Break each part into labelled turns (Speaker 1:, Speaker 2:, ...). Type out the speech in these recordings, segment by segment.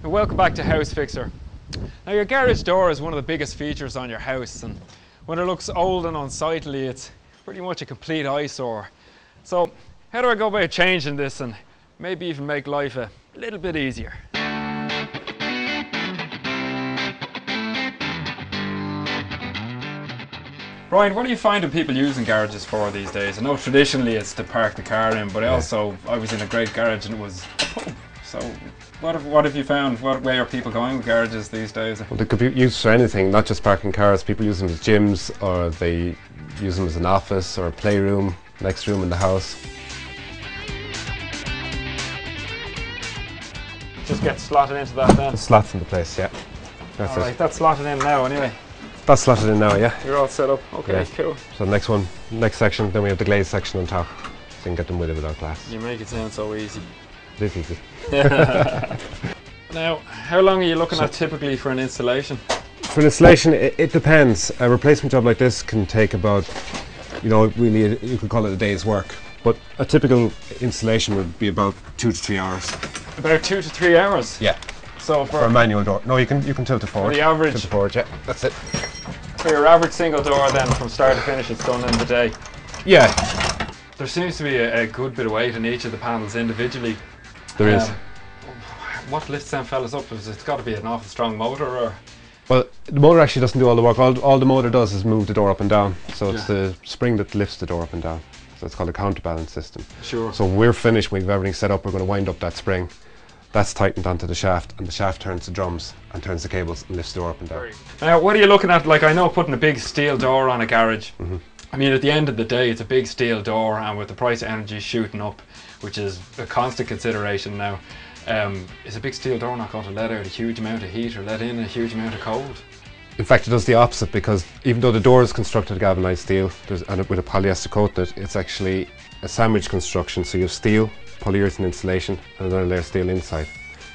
Speaker 1: And welcome back to House Fixer. Now your garage door is one of the biggest features on your house, and when it looks old and unsightly, it's pretty much a complete eyesore. So how do I go about changing this and maybe even make life a little bit easier? Brian, what are you finding people using garages for these days? I know traditionally it's to park the car in, but I was in a great garage and it was a pub. So what have you found? What way are people going with garages these days?
Speaker 2: Well, they could be used for anything, not just parking cars. People use them as gyms, or they use them as an office or a playroom, next room in the house.
Speaker 1: Just get slotted into that then?
Speaker 2: The slots into place, yeah. That's
Speaker 1: Alright,
Speaker 2: it.
Speaker 1: that's slotted in now anyway.
Speaker 2: That's slotted in now, yeah.
Speaker 1: You're all set up. Okay,
Speaker 2: Yeah.
Speaker 1: cool.
Speaker 2: So next section, then we have the glaze section on top. So you can get them with it without glass.
Speaker 1: You make it sound so easy.
Speaker 2: It is easy.
Speaker 1: Now, how long are you looking at typically for an installation?
Speaker 2: For an installation, it depends. A replacement job like this can take about, really, you could call it a day's work. But a typical installation would be about 2 to 3 hours.
Speaker 1: About 2 to 3 hours?
Speaker 2: Yeah.
Speaker 1: So
Speaker 2: For a manual door. No, you can tilt it forward.
Speaker 1: the average,
Speaker 2: Tilt it forward, yeah. That's it.
Speaker 1: for your average single door then, from start to finish, it's done in the day.
Speaker 2: Yeah.
Speaker 1: There seems to be a good bit of weight in each of the panels individually.
Speaker 2: There is.
Speaker 1: What lifts them fellas up? It's got to be an awful strong motor, or?
Speaker 2: Well, the motor actually doesn't do all the work. All the motor does is move the door up and down. So it's the spring that lifts the door up and down. So it's called a counterbalance system.
Speaker 1: Sure.
Speaker 2: So when we're finished, we've everything set up, we're going to wind up that spring. That's tightened onto the shaft, and the shaft turns the drums and turns the cables and lifts the door up and down.
Speaker 1: Now, what are you looking at? Like, I know putting a big steel door on a garage. I mean, at the end of the day, it's a big steel door, and with the price of energy shooting up, which is a constant consideration now, is a big steel door not going to let out a huge amount of heat or let in a huge amount of cold?
Speaker 2: In fact, it does the opposite, because even though the door is constructed of galvanized steel and with a polyester coat in it, it's actually a sandwich construction. So you have steel, polyurethane insulation, and another layer of steel inside.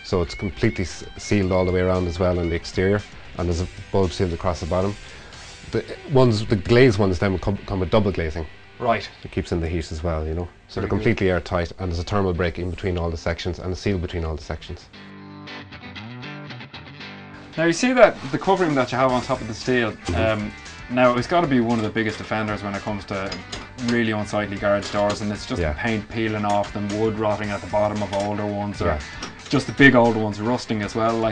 Speaker 2: So it's completely sealed all the way around as well on the exterior, and there's a bulb sealed across the bottom. The glazed ones then will come with double glazing.
Speaker 1: Right.
Speaker 2: It keeps in the heat as well, So
Speaker 1: Very
Speaker 2: they're completely airtight, and there's a thermal break in between all the sections and a seal between all the sections.
Speaker 1: Now you see that the covering that you have on top of the steel, now it's got to be one of the biggest offenders when it comes to really unsightly garage doors, and it's just the paint peeling off them, wood rotting at the bottom of older ones, or just the big old ones rusting as well.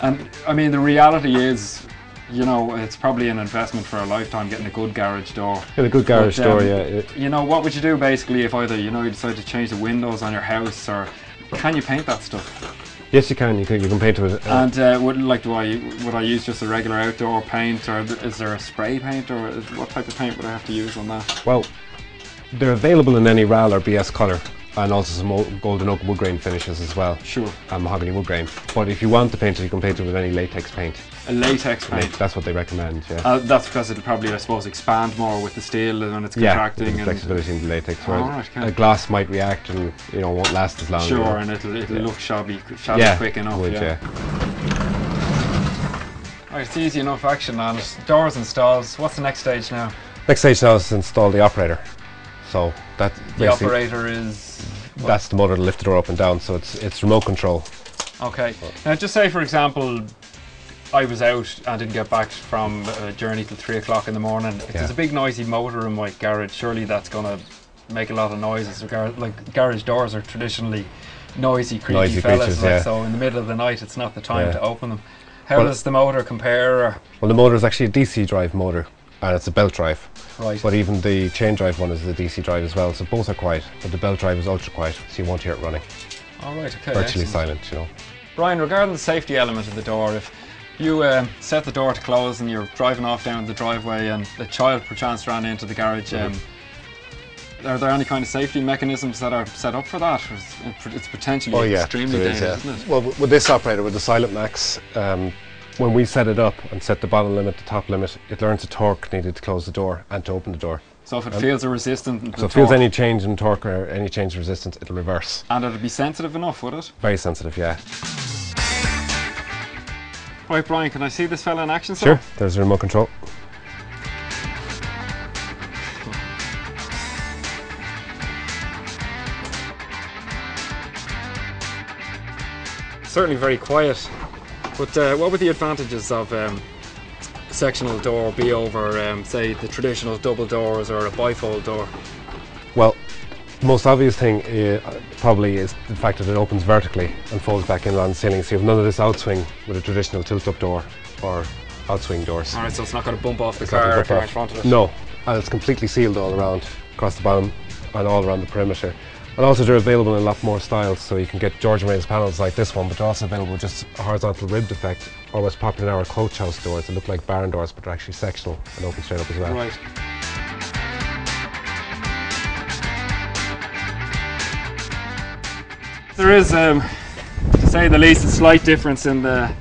Speaker 1: And I mean, the reality is, it's probably an investment for a lifetime getting a good garage door.
Speaker 2: Get a good garage door, yeah.
Speaker 1: What would you do basically if either you decide to change the windows on your house, or can you paint that stuff?
Speaker 2: Yes, you can. You can paint with it.
Speaker 1: And would I use just a regular outdoor paint, or is there a spray paint, or what type of paint would I have to use on that?
Speaker 2: Well, they're available in any RAL or BS colour, and also some golden oak wood grain finishes as well.
Speaker 1: Sure.
Speaker 2: And mahogany wood grain. But if you want to paint it, you can paint it with any latex paint.
Speaker 1: A latex paint?
Speaker 2: That's what they recommend, yeah.
Speaker 1: That's because it'll probably, I suppose, expand more with the steel when it's contracting.
Speaker 2: Yeah, flexibility in the latex.
Speaker 1: A
Speaker 2: glass might react and won't last as long.
Speaker 1: Sure, and it'll look shabby quick enough.
Speaker 2: Would,
Speaker 1: Right, it's easy enough action on it. Doors installed. What's the next stage now?
Speaker 2: Next stage now is to install the operator. So that
Speaker 1: the operator is.
Speaker 2: That's the motor to lift the door up and down. So it's remote control.
Speaker 1: Okay. Now, just say for example, I was out and didn't get back from a journey till 3 o'clock in the morning. If there's a big noisy motor in my garage, surely that's going to make a lot of noises. Like garage doors are traditionally noisy, creaky fellas. So in the middle of the night, it's not the time to open them. How does the motor compare?
Speaker 2: Well, the motor is actually a DC drive motor, and it's a belt drive.
Speaker 1: Right.
Speaker 2: But even the chain drive one is a DC drive as well. So both are quiet, but the belt drive is ultra quiet, so you won't hear it running.
Speaker 1: All right. Okay.
Speaker 2: Virtually silent,
Speaker 1: Brian, regarding the safety element of the door, if you set the door to close and you're driving off down the driveway and a child perchance ran into the garage, are there any kind of safety mechanisms that are set up for that? It's potentially extremely dangerous, isn't it?
Speaker 2: Well, with this operator, with the Silent Max, when we set it up and set the bottom limit, the top limit, it learns the torque needed to close the door and to open the door.
Speaker 1: So if it feels a resistance,
Speaker 2: so if it feels any change in torque or any change in resistance, it'll reverse.
Speaker 1: And it'll be sensitive enough, would it?
Speaker 2: Very sensitive, yeah.
Speaker 1: Right, Brian, can I see this fella in action, sir?
Speaker 2: Sure, there's the remote control.
Speaker 1: So certainly very quiet. But what would the advantages of sectional door be over, say, the traditional double doors or a bifold door?
Speaker 2: Well, the most obvious thing probably is the fact that it opens vertically and folds back in along the ceiling, so you have none of this outswing with a traditional tilt-up door or outswing doors.
Speaker 1: Alright, so it's not going to bump off the car in front of it?
Speaker 2: No, and it's completely sealed all around, across the bottom and all around the perimeter. And also they're available in a lot more styles, so you can get Georgian raised panels like this one, but they're also available with just a horizontal ribbed effect, or what's popular in our coach house doors. They look like barn doors, but they're actually sectional and open straight up as well.
Speaker 1: Right. There is, to say the least, a slight difference in the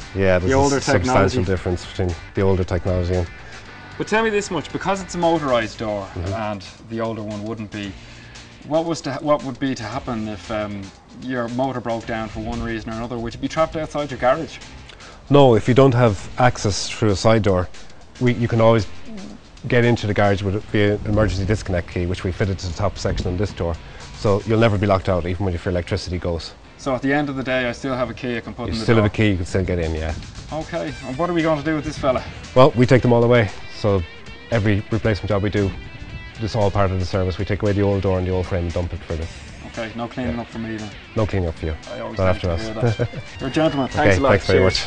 Speaker 1: older technology.
Speaker 2: Substantial difference between the older technology and...
Speaker 1: But tell me this much, because it's a motorised door and the older one wouldn't be, what would be to happen if your motor broke down for one reason or another? Would you be trapped outside your garage?
Speaker 2: No, if you don't have access through a side door, you can always get into the garage with via an emergency disconnect key, which we fitted to the top section on this door. So you'll never be locked out, even if your electricity goes.
Speaker 1: So at the end of the day, I still have a key I can put in the door?
Speaker 2: You still have a key, you can still get in, yeah.
Speaker 1: Okay, and what are we going to do with this fella?
Speaker 2: Well, we take them all away. So every replacement job we do, it's all part of the service. We take away the old door and the old frame and dump it further.
Speaker 1: Okay, no cleaning up for me then?
Speaker 2: No cleaning up for you.
Speaker 1: I always
Speaker 2: not
Speaker 1: like
Speaker 2: after
Speaker 1: to
Speaker 2: us.
Speaker 1: hear that. You're a gentleman, thanks a lot.
Speaker 2: Thanks very much.